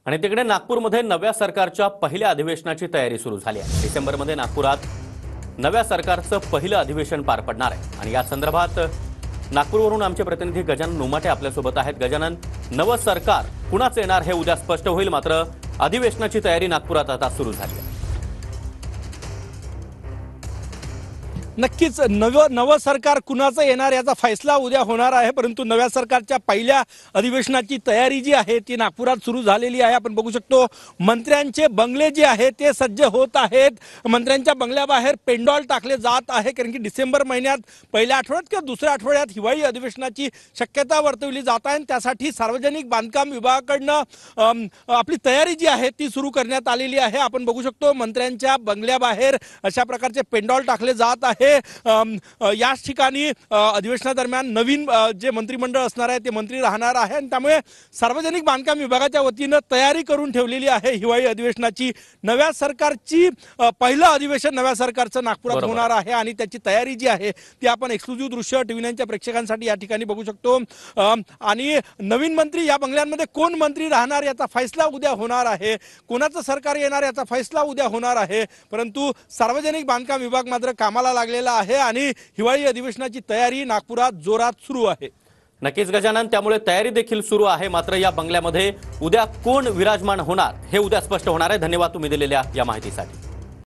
आणि तिकडे नागपूरमध्ये नव्या सरकारच्या पहिल्या अधिवेशनाची तयारी सुरू झाली आहे। डिसेंबरमध्ये नागपुरात नव्या सरकारचं पहिलं अधिवेशन पार पडणार आहे आणि या संदर्भात नागपूरवरून आमचे प्रतिनिधी गजानन नुमाटे आपल्यासोबत आहेत। गजानन, नवं सरकार कुणाचं येणार हे उद्या स्पष्ट होईल, मात्र अधिवेशनाची तयारी नागपुरात आता सुरू झाली आहे। नक्कीच नवं सरकार कुणाचं येणार याचा फैसला उद्या होणार आहे, परंतु नव्या सरकारच्या पहिल्या अधिवेशनाची तयारी जी आहे ती नागपुरात सुरू झालेली आहे। आपण बघू शकतो मंत्र्यांचे बंगले जे आहेत ते सज्ज होत आहेत। मंत्र्यांच्या बंगल्याबाहेर पेंडॉल टाकले जात आहे, कारण की डिसेंबर महिन्यात पहिल्या आठवड्यात किंवा दुसऱ्या आठवड्यात हिवाळी अधिवेशनाची शक्यता वर्तवली जात आहे। त्यासाठी सार्वजनिक बांधकाम विभागाकडनं आपली तयारी जी आहे ती सुरू करण्यात आलेली आहे। आपण बघू शकतो मंत्र्यांच्या बंगल्याबाहेर अशा प्रकारचे पेंडॉल टाकले जात आहे। याच ठिकाणी अधिवेशनादरम्यान नवीन जे मंत्रिमंडळ असणार आहे ते मंत्री राहणार आहे आणि त्यामुळे सार्वजनिक बांधकाम विभागाच्या वतीने तयारी करून ठेवलेली आहे हिवाळी अधिवेशनाची। नव्या सरकारची पहिलं अधिवेशन नव्या सरकारचं नागपुरात होणार आहे आणि त्याची तयारी जी आहे ती आपण एक्सक्लुझिव्ह दृश्य टीव्ही9च्या प्रेक्षकांसाठी या ठिकाणी बघू शकतो। आणि नवीन मंत्री या बंगल्यांमध्ये कोण मंत्री राहणार याचा फैसला उद्या होणार आहे, कोणाचं सरकार येणार याचा फैसला उद्या होणार आहे। परंतु सार्वजनिक बांधकाम विभाग मात्र कामाला लागलेला आहे आणि हिवाळी अधिवेशनाची तयारी नागपुरात जोरात सुरू आहे। नक्कीच गजानन, त्यामुळे तयारी देखील सुरू आहे, मात्र या बंगल्यामध्ये उद्या कोण विराजमान होणार हे उद्या स्पष्ट होणार आहे। धन्यवाद तुम्ही दिलेल्या या माहितीसाठी।